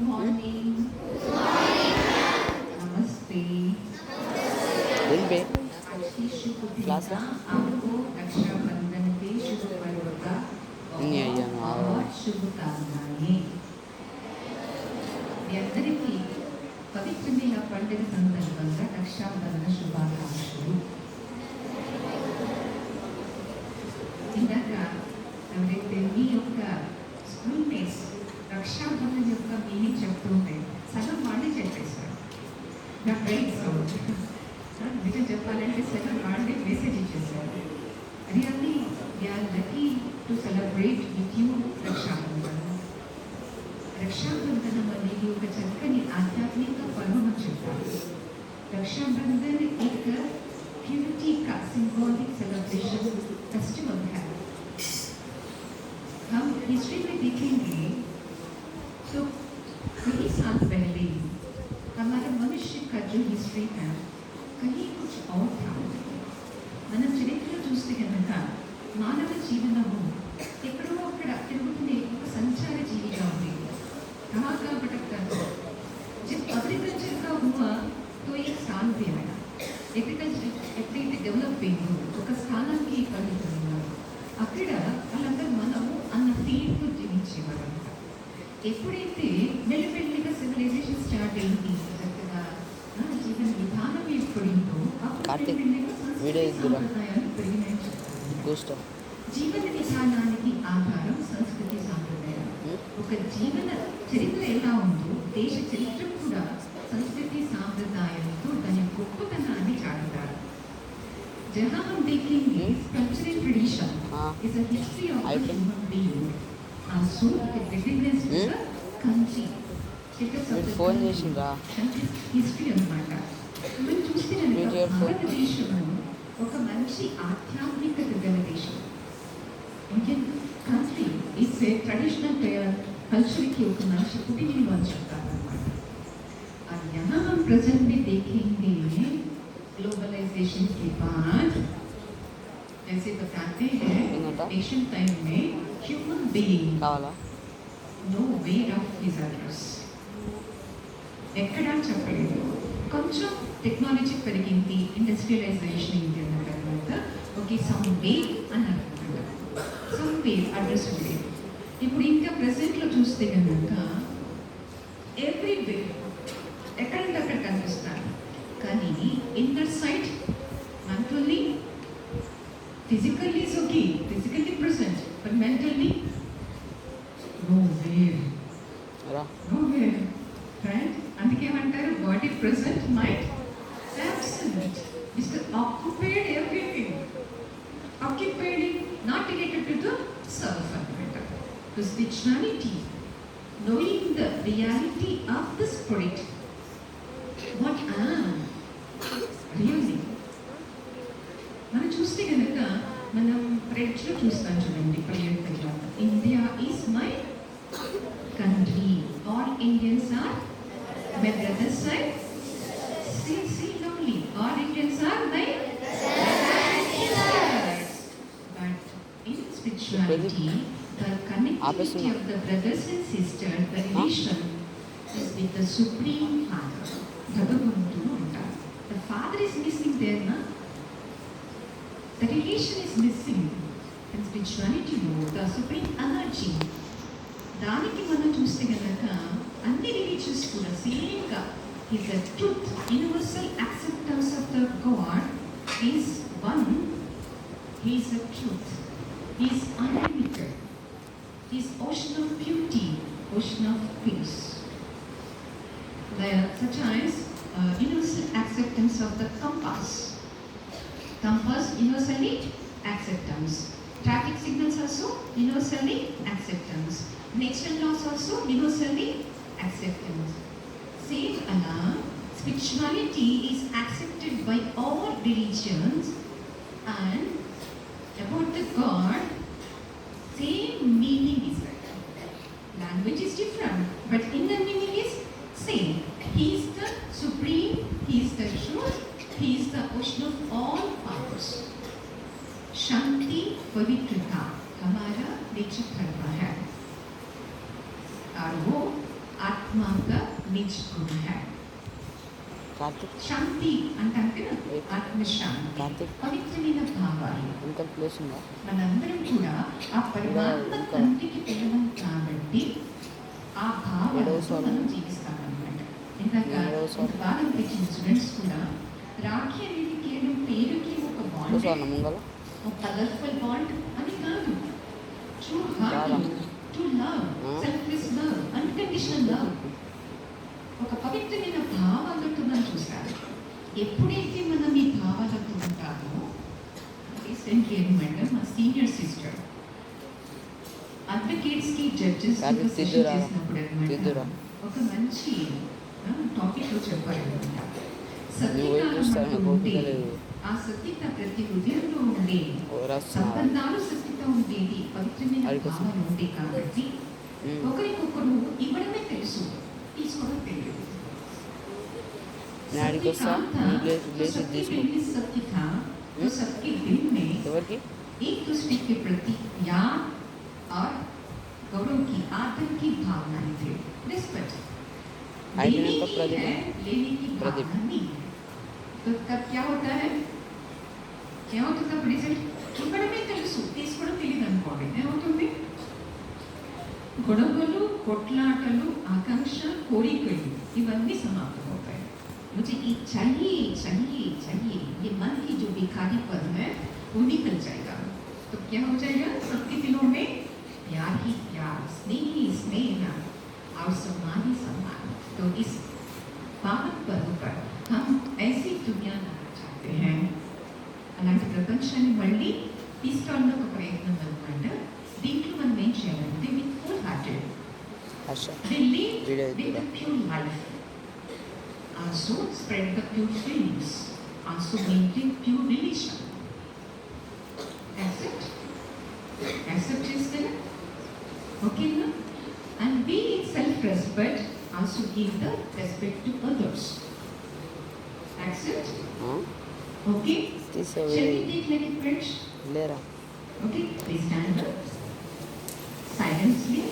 morning. Namaste. दिन पे आज की शुभ क्लास दिना आपको रक्षाबंधन के शुभ पर्व का नहीं आई है ना बहुत शुभकामनाएं. మీ అందరికీ పవిత్రమైన పండుగ సందర్భంగా రక్షాబంధన శుభాకాంక్షలు. ఇందాక ఎవరైతే మీ యొక్క స్కూల్ మేట్స్ రక్షాబంధన యొక్క మీనింగ్ చెప్తుంటే సగం వాళ్ళే చెప్పేశారు. నాకు రైట్ సౌండ్ నిజం చెప్పాలంటే సగం వాళ్ళే మెసేజ్ ఇచ్చేసారు. Really we are lucky to celebrate with you Rakshabandhan. రక్షాబంధనం అనేది ఒక చక్కని ఆధ్యాత్మిక पर्व చెప్తారు. रक्षाबंधन एक प्यूरिटी का सिंबॉलिक सेलिब्रेशन फेस्टिवल है. हम हिस्ट्री में देखेंगे तो कई साल पहले हमारे मनुष्य का जो हिस्ट्री है कहीं कुछ और था. మనం చరిత్రలో చూస్తే కనుక మానవ జీవనము ఎక్కడో అక్కడ తిరుగుతున్న ఒక సంచార జీవిగా ఉంది. कहाँ कहाँ भटकता है. जब एग्रीकल्चर का हुआ तो एक स्थान पे आया. एग्रीकल्चर ఎప్పుడైతే డెవలప్ అయిందో ఒక స్థానానికి పరిమితమయ్యారు. అక్కడ వాళ్ళందరూ మనము అన్న ఫీల్డ్తో జీవించేవారు. ఎప్పుడైతే మెల్లిమెల్లిగా సివిలైజేషన్ స్టార్ట్ అయింది, చక్కగా జీవన విధానం ఏర్పడిందో అప్పుడు మెల్లిమెల్లిగా సంస్కృతాయాలు పెరిగినాయని చెప్తారు. జీవన విధానానికి ఆధారం సంస్కృతి సాంప్రదాయాలు. ఒక జీవన చరిత్ర ఎలా ఉందో దేశ చరిత్ర కూడా संस्कृति सांप्रदायों दानी गोप्पतनाన్ని చాటుతారు. जहाँ हम देखेंगे cultural tradition is a history of the human being and so it begins with the country. Phone చేసిందా హిస్టరీ అన్నమాట. మనం చూస్తే భారతదేశము ఒక మంచి ఆధ్యాత్మికత గల దేశం. Indian country it's a traditional కల్చర్కి ఒక మంచి పుట్టినిల్లు అని చెప్తారు అన్నమాట. और यहाँ हम प्रेजेंट में देखेंगे ग्लोबलाइजेशन के बाद जैसे बताते हैं एशियन टाइम में human being nowhere of his others ఎక్కడా చెప్పలేదు. కొంచెం టెక్నాలజీ పెరిగింది, ఇండస్ట్రియలైజేషన్ అయింది అన్న తర్వాత ఓకే సమ్ వే అని అనుకుంటున్నారు. సమ్ వే అడ్రస్ ఉండేది. ఇప్పుడు ఇంకా ప్రెసెంట్లో చూస్తే కనుక ఎవ్రీవేర్ ఎక్కడంటే అక్కడ కనిపిస్తారు. కానీ inner side mentally physically is okay, physically present but mentally nowhere right. అందుకేమంటారు body present mind absent. Is occupied everything, occupied not related to the self అన్నమాట. To spirituality knowing the reality of the spirit, what I am really. మనం చూస్తే కనుక మనం ప్రెడ్జ్లో చూస్తాం చూడండి, prayer తర్వాత India is my country, all Indians are my brothers and see lovely, all Indians are my brothers. But in spirituality the connectivity of the brothers and sisters, the relation is with the Supreme Father. Bhagavantudu antaru. The Father is missing there, na? The relation is missing. In spirituality, the Supreme Energy. దానికి మనం చూస్తే కనుక అన్ని religious కూడా సేమ్గా is a truth, universal acceptance of the god is one. He is a truth, he is unlimited. Is ocean of beauty, ocean of peace. Such as universal acceptance of the compass. Compass universally acceptance. Traffic signals also universally acceptance. Natural laws also universally acceptance. Same Allah, spirituality is accepted by all religions, and about the God same meaning is there. Language is different, but inner meaning is same. He is the supreme, he is the truth, he is the ocean of all powers. Shanti पवित्रता हमारा nature धर्म है और वो आत्म आत्मा का निज गुण है। కార్తిక్ శాంతి అంటే ఆత్మశాంతి, కార్తిక్ పవిత్రమైన భావాలు. ఇంత ప్లేస్ ఉందా? మనందరం కూడా ఆ పరమాత్మ తండ్రికి పిల్లలం కాబట్టి ఆ భావాలతో మనం జీవిస్తామన్నమాట. ఇందాక ఒక బాగా అనిపించిన స్టూడెంట్స్ కూడా రాఖీ అనేది కేవలం పేరుకి ఒక బాండ్, ముంగల ఒక కలర్ఫుల్ బాండ్ అని కాదు. True heart, true love, selfless love, unconditional love, ఒక పవిత్రమైన భావాలతో మనం చూస్తాము. ఎప్పుడైతే మనం ఈ భావాలతో ఉంటామో, రీసెంట్లీ అనమాట మా సీనియర్ సిస్టర్ అడ్వకేట్స్కి జడ్జెస్ చేసినప్పుడు అనమాట ఒక మంచి టాపిక్లో చెప్పారనమాట. ఆ సత్యత ప్రతి హృదయంలో ఉండే సంబంధాలు సత్యత ఉండేది, పవిత్రమైన భావాలు ఉండే కాబట్టి ఒకరికొకరు ఇవ్వడమే తెలుసు, తీసుకోవడం తెలియదు. सबके दिल में एक दूसरे के प्रति प्यार और गौरव की, आदर की भावनाएं थे, रिस्पेक्ट। लेने की है, लेने की भावना नहीं है। तो तब क्या होता है, क्या होता था बड़ी से ఇవ్వడమే తెలుసు, తీసుకోవడం తెలియదు అనుకోండి, ఏమవుతుంది? గొడవలు, కొట్లాటలు, ఆకాంక్ష, కోరికలు ఇవన్నీ సమాప్తమవుతాయి. मुझे ये चाहिए चाहिए चाहिए, ये मन की जो भिखारीपन है वो निकल जाएगा। तो क्या हो जाएगा? सबके दिलों में प्यार ही प्यार, स्नेह ही स्नेह और सम्मान ही सम्मान। तो इस पावन पर्व पर हम ऐसी दुनिया लाना चाहते हैं। అలాంటి ప్రపంచాన్ని మళ్ళీ తీసుకురావడం ఒక ప్రయత్నం అనమాట. దీంట్లో మనం ఏం చేయాలంటే with full hearted we live with pure life, also spread the pure feelings, also maintain pure relation. Accept is there, okay na? And be in self-respect, also give the respect to others. Accept, okay? Shall we take like a pledge? Lera. Okay, please stand up silently.